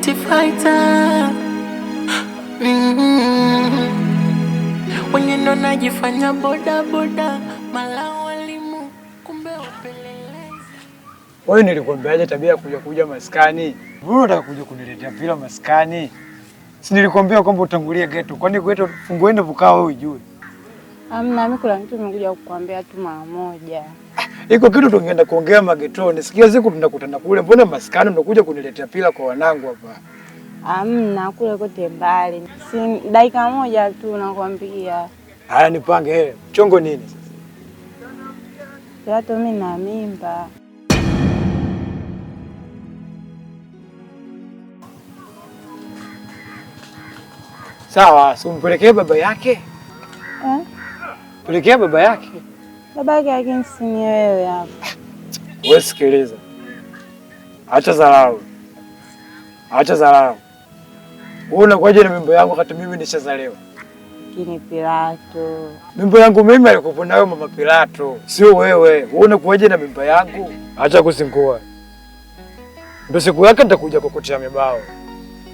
street fighter. Wengine wanajifanya boda boda, mala walimu, kumbe wapelelezi. Wewe nilikwambiaje tabia kuja maskani? Mbona unataka kuja kuniletea pila maskani? Si nilikwambia kwamba utangulie geto. Kwani geto funguende vukao wewe ujue? Amna, mimi kuna kitu nimekuja kukuambia tu mara moja. Iko kitu tungeenda kuongea magetoni. Sikia siku tunakutana kule. Mbona maskani unakuja kuniletea pila kwa wanangu hapa? Amna, kule kote mbali. Si dakika moja tu nakwambia. Haya nipange, chongo nini sasa? Yato mimi na mimba. Sawa, si umpelekee baba yake? Pelekea baba yake. Baba yake lakini si ni wewe hapa. Wewe sikiliza. Acha dharau. Acha dharau. Wewe unakuja na mimba yangu wakati mimi nishazaliwa. Kini Pilato. Mimba yangu mimi alikuwa nayo mama Pilato, sio wewe. Wewe unakuja na mimba yangu? Acha kusingua. Ndio siku yake nitakuja kukutia mibao.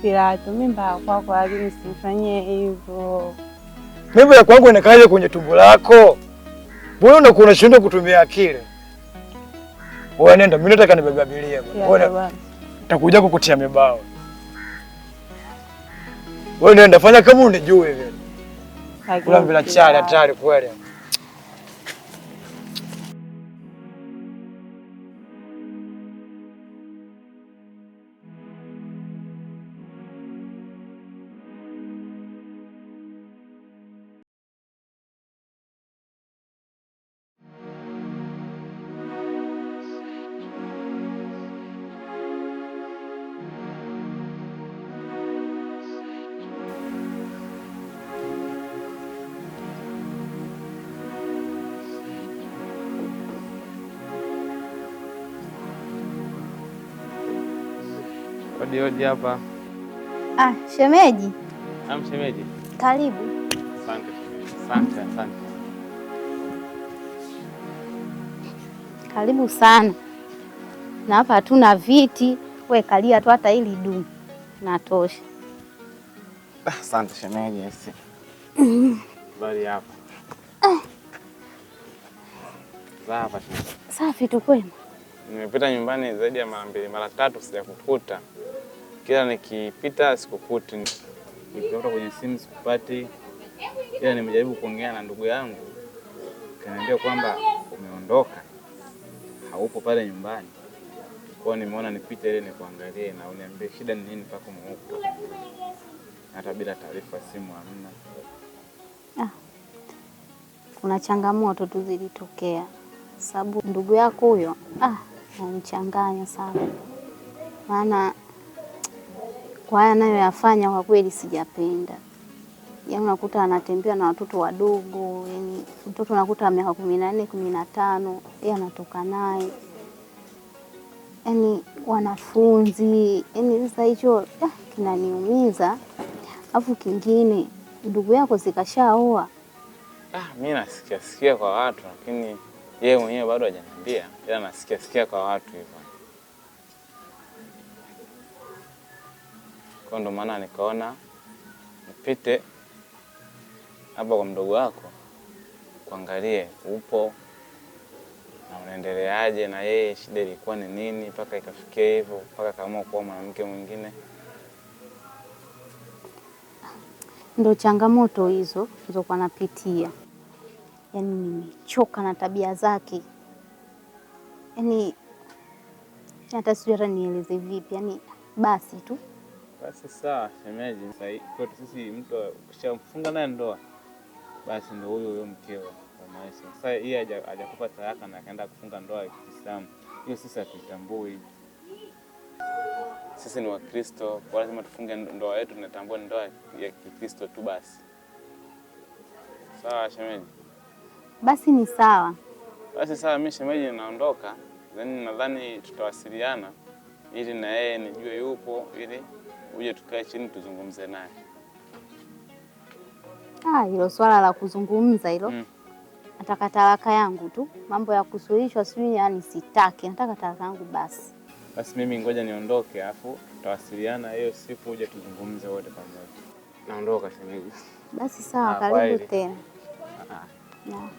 Pilato, mimba kwako lakini usifanyie hivyo. Mimba ya kwangu inakaje kwenye tumbo lako? Mbona unakuwa unashindwa kutumia akili? Wewe nenda, mimi nataka nibebabilie bwana. Wewe nitakuja kukutia mibao. Wewe nenda, fanya kama unijue hivi. Kula bila chali hatari kweli. Odi hapa. Shemeji. Shemeji. Karibu. Asante. Karibu sana. Na hapa hatuna viti, we kalia tu hata ili dumu. Natosha. Asante shemeji. Bali hapa. Hapa. Safi tu kwema. Nimepita nyumbani zaidi ya mara 2 mara 3 sijakukuta. Kila nikipita sikukuti. Nikitafuta kwenye simu sikupati. Kila nimejaribu kuongea na ndugu yangu, kaniambia kwamba umeondoka, haupo pale nyumbani. Kwa hiyo nimeona nipite ile nikuangalie na uniambie shida ni nini mpaka umeupo. Hata bila taarifa simu hamna. Kuna changamoto tu zilitokea. Sababu ndugu yako huyo ananichanganya sana. Maana kwa haya anayoyafanya kwa kweli sijapenda. Yaani unakuta anatembea na watoto wadogo, yani mtoto unakuta miaka 14, 15, yeye anatoka naye. Yaani wanafunzi, yani sasa hicho kinaniumiza. Alafu kingine ndugu yako zikashaoa. Mimi nasikia kwa watu lakini yeye mwenyewe bado hajaniambia. Ila nasikia kwa watu hivyo. Kwa ndo maana nikaona nipite hapa kwa mdogo wako kuangalie upo na unaendeleaje na yeye, shida ilikuwa ni nini mpaka ikafikia hivyo, mpaka kaamua kuwa mwanamke mwingine. Ndio changamoto hizo nilizokuwa napitia. Yaani nimechoka na tabia zake. Yaani hata sijui hata nieleze vipi, yaani basi tu. Basi sawa shemeji, kwetu sisi mtu ukishafunga naye ndoa basi ndio huyo mkeo wa maisha. Sasa yeye hajakupa talaka na akaenda kufunga ndoa ya Kiislamu, hiyo sisi hatutambui. Sisi ni Wakristo, kwa lazima tufunge ndoa yetu, tunatambua ndoa ya Kikristo tu basi. Sawa shemeji? Basi ni sawa. Basi sawa, mimi shemeji naondoka, nadhani tutawasiliana ili na yeye nijue yupo, ili uje tukae chini tuzungumze naye. Hilo swala la kuzungumza hilo. Nataka talaka yangu tu. Mambo ya kusuluhishwa sijui yani sitaki. Nataka talaka yangu basi. Basi mimi ngoja niondoke, afu tutawasiliana hiyo siku uje tuzungumze wote pamoja. Naondoka shemeji. Basi sawa, karibu tena. Na.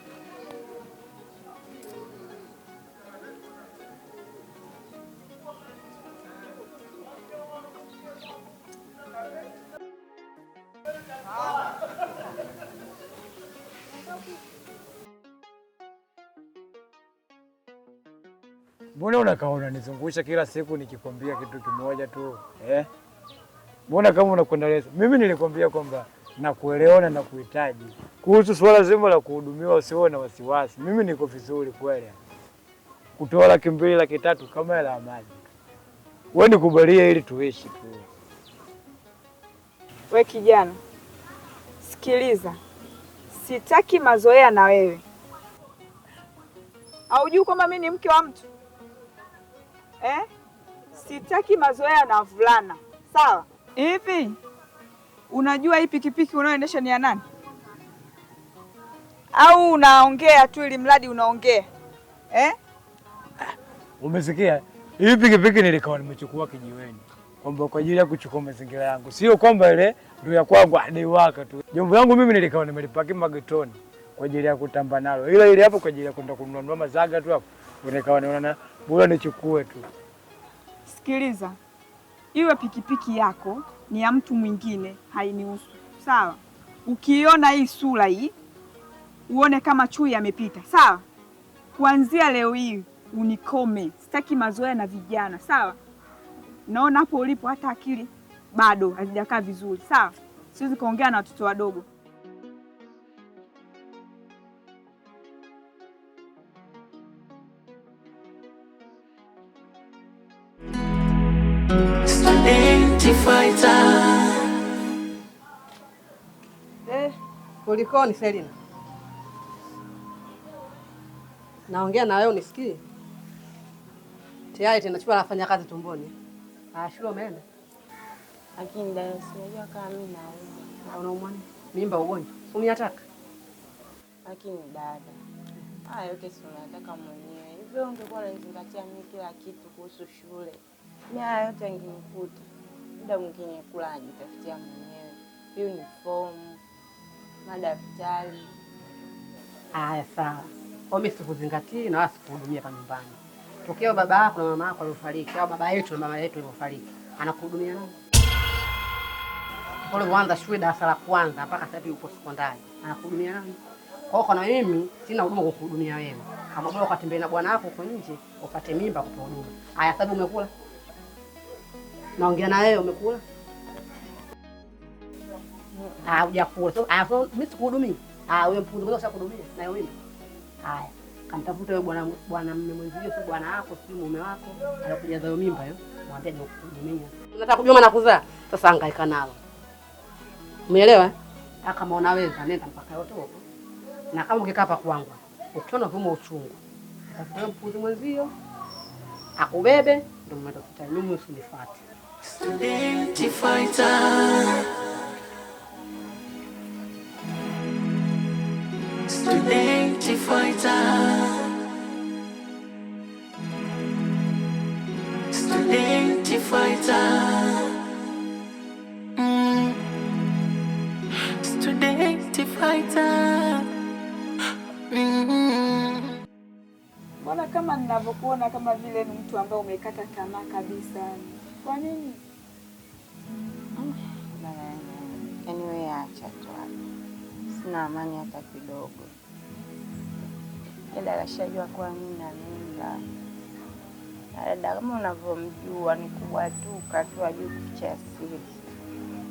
Mbona unakaa unanizungusha kila siku nikikwambia kitu kimoja tu? Mbona kama unakwenda lesa? Mimi nilikwambia kwamba nakuelewa na nakuhitaji. Kuhusu swala zima la kuhudumiwa usiwe na wasiwasi. Mimi niko vizuri kweli. Kutoa 200,000 300,000 kama hela ya maji. Wewe nikubalie ili tuishi tu. We kijana, sikiliza. Sitaki mazoea na wewe. Haujui kwamba mimi ni mke wa mtu? Sitaki mazoea na vulana. Sawa? Hivi unajua hii pikipiki unaoendesha ni ya nani? Au unaongea tu ili mradi unaongea? Umesikia? Hii pikipiki nilikawa nimechukua kijiweni kwamba kwa ajili ya kuchukua mazingira yangu. Sio kwamba ile ndio ya kwangu adiwaka tu. Jombo yangu mimi nilikawa nimelipaki magetoni kwa ajili ya kutamba nalo. Ila ile hapo kwa ajili ya kwenda kununua mazaga tu hapo. Nilikawa naona bora nichukue tu. Sikiliza. Iwe pikipiki yako ni ya mtu mwingine hainihusu. Sawa? Ukiona hii sura hii uone kama chui amepita. Sawa? Kuanzia leo hii unikome. Sitaki mazoea na vijana. Sawa? Naona hapo ulipo hata akili bado hazijakaa vizuri. Sawa? Siwezi kuongea na watoto wadogo. Kulikoni Selina? Naongea na wewe unisikii? Tayari tena chukua nafanya kazi tumboni. Shule umeenda? Lakini dada, sijua kama mimi naumwa. Unaumwa nini? Mimba ugonjwa? Uniataka? Lakini dada, haya yote si unataka mwenyewe. Hivyo ungekuwa unanizingatia mimi kila kitu kuhusu shule. Mimi haya yote angenikuta. Muda mwingine kula najitafutia mwenyewe. Uniform, madaftari. Haya sawa. Kwa mimi sikuzingatii na wala sikuhudumia hapa nyumbani. Tokeo baba yako na mama yako waliofariki au baba yetu na mama yetu waliofariki. Anakuhudumia nani? Pole uanza shule darasa la kwanza mpaka sasa hivi upo sekondari. Anakuhudumia nani? Kwa hiyo na mimi sina huduma kukuhudumia wewe. Kama bora ukatembea na bwana wako huko nje upate mimba kutoa huduma. Haya sasa umekula? Naongea na wewe umekula? Hujakula. So mimi sikuhudumia. Wewe mpunguzo unataka kuhudumia na wewe mimi. Haya. Kamtafuta wewe bwana mume mwenzio sio bwana wako sio mume wako. Anakujaza hiyo mimba hiyo. Mwambie ni kuhudumia. Unataka kujua maana kuzaa? Sasa hangaika nalo. Umeelewa? Kama unaweza nenda mpaka yote huko. Na kama ukikaa hapa kwangu, ukiona vuma uchungu. Tafuta mpunguzo mwenzio. Akubebe ndio mmeenda hospitali. Mimi usinifuate. Student fighter. Student fighter. Student fighter. Student fighter. Mbona kama ninavyokuona kama vile ni mtu ambaye umekata tamaa kabisa. Kwa nini? Yaani wewe acha tu hapo. Sina amani hata kidogo. Dada ashajua kwa nini na mimba. Dada kama unavyomjua ni kubwatuka tu ajui kuficha siri.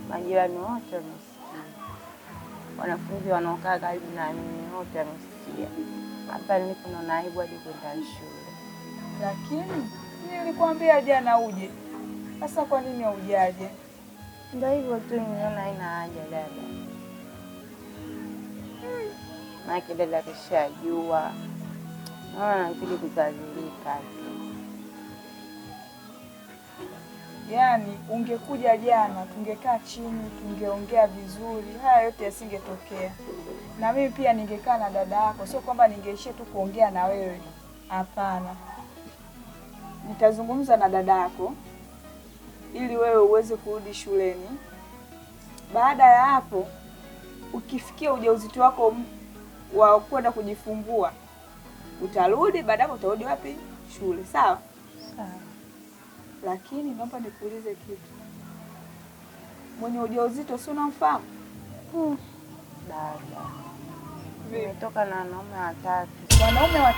Majirani wote wamesikia. Wanafunzi wanaokaa karibu na mimi wote wamesikia. Hapa nilipo naona aibu hadi kwenda shule. Lakini nilikwambia jana uje. Sasa kwa nini hujaje? Ndio hivyo tu nimeona haina haja dada. Maki dada kishajua. Naona nazidi kuzalilika tu. Yaani ungekuja jana tungekaa chini tungeongea vizuri, haya yote yasingetokea. Na mimi pia ningekaa na dada yako, sio kwamba ningeishia tu kuongea na wewe. Hapana. nitazungumza na dada yako ili wewe uweze kurudi shuleni. Baada ya hapo, ukifikia ujauzito wako wa kwenda kujifungua, utarudi. Baadaye utarudi wapi? Shule. Sawa? Sawa. Lakini naomba nikuulize kitu. Mwenye ujauzito si unamfahamu? Dada, nimetoka na wanaume 3. Wanaume 3?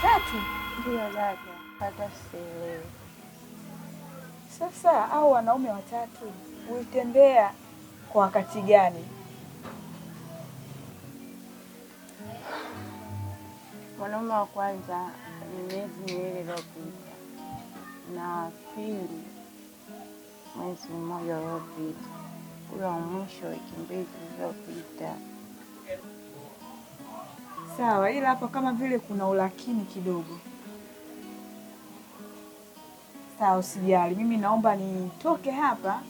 Ndio dada, hata sielewi. Sasa au wanaume 3 ulitembea kwa wakati gani? Mwanaume wa kwanza ni miezi miwili iliyopita, na wa pili mwezi mmoja uliopita, ule wa mwisho wiki 2 zilizopita. Sawa, ila hapa kama vile kuna ulakini kidogo. Sawa, usijali. Mimi naomba nitoke hapa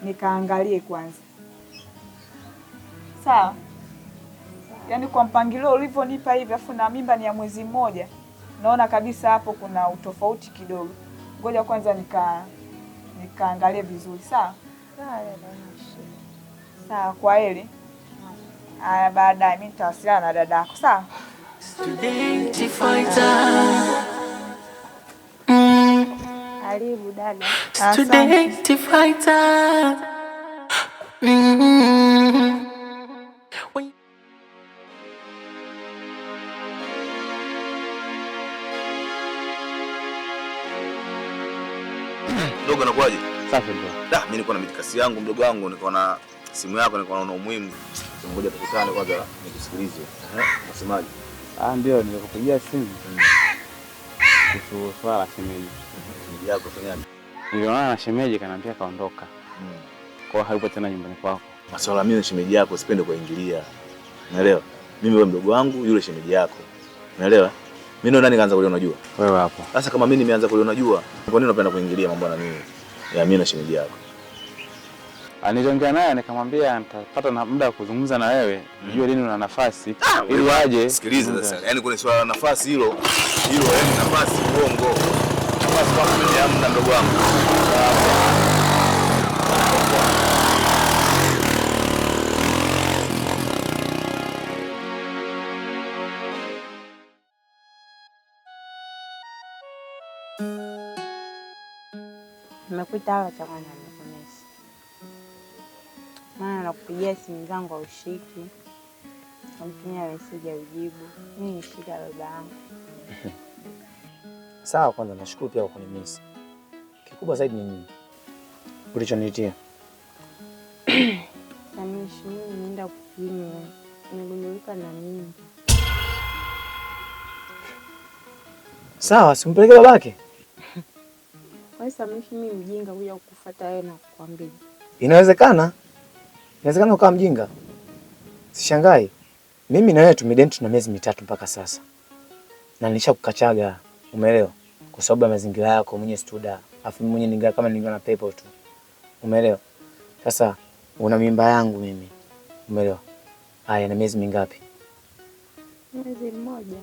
nikaangalie kwanza. Sawa? Yaani kwa mpangilio ulivyonipa hivi afu na mimba ni ya mwezi mmoja, naona kabisa hapo kuna utofauti kidogo. Ngoja kwanza nikaangalie vizuri. Sawa? Sawa, kwa heri. Haya, baadaye mimi nitawasiliana na dadako. Sawa? Student fighter. Karibu dada. Student fighter. Mdogo anakuaje? Safi bro. Mimi nilikuwa na mitikasi yangu mdogo wangu, nilikuwa na simu yako, nilikuwa naona umuhimu. Ngoja tukutane kwanza nikusikilize. Unasemaje? Ndio nilikupigia simu. Kuhusu swala shemeji. Shemeji yako fanyaje? Niliona na shemeji kaniambia kaondoka. Kwa hiyo hayupo tena nyumbani kwako. Masuala mimi na shemeji yako sipende kuingilia. Unaelewa? Mimi wewe mdogo wangu, yule shemeji yako. Unaelewa? Mimi ndo nani kaanza kuliona jua? Wewe hapo. Sasa kama mimi nimeanza kuliona jua, kwa nini unapenda kuingilia mambo na mimi? Ya mimi na shemeji yako. Niliongea naye nikamwambia nitapata na muda wa kuzungumza na wewe, nijue lini una nafasi ili aje. Sikiliza sasa. Yaani kuna swala la nafasi hilo yaani nafasi uongo. Nafasi kwa mimi hamna mdogo wangu. Nimekuita hapa cha kwanza nikumesi. Maana nakupigia simu zangu haushiki. Namtumia message ya ujibu. Mimi ni shida baba yangu. Sawa, kwanza nashukuru pia kwa kunimisi. Kikubwa zaidi ni nini ulichoniitia? Samishi, mimi nienda kupimwa. Nimegundulika na mimi. Sawa, simpeleke babake. Wewe Samishi, mimi mjinga kuja kukufuata wewe na kukwambia. Inawezekana ukawa mjinga. Sishangai. Mimi na wewe tumedate tuna miezi 3 mpaka sasa. Na nilishakukachaga, umeelewa? Kwa sababu ya mazingira yako mwenye studa. Afu mimi mwenye ningaa kama ningana pepo tu. Umeelewa? Sasa una mimba yangu mimi. Umeelewa? Haya, na miezi mingapi? Mwezi mmoja.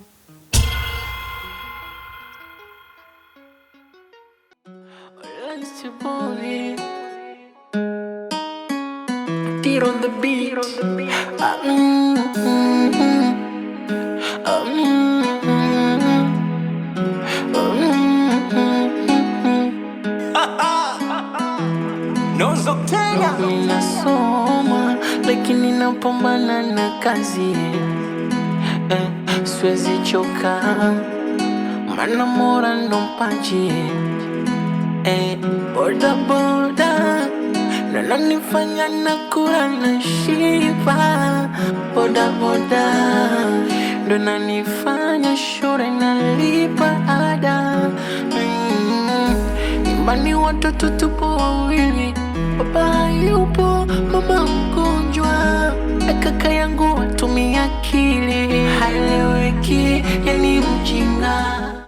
On the beat, Ninasoma lakini napambana na kazi, siwezi choka, maana mora ndo mpaji, boda boda ndo nanifanya nakula na shiba, boda boda ndo nanifanya shule nalipa ada, nyumbani watoto tupo wawili, baba yupo, mama mgonjwa, kaka yangu watumia akili, haeleweki, yani mjinga.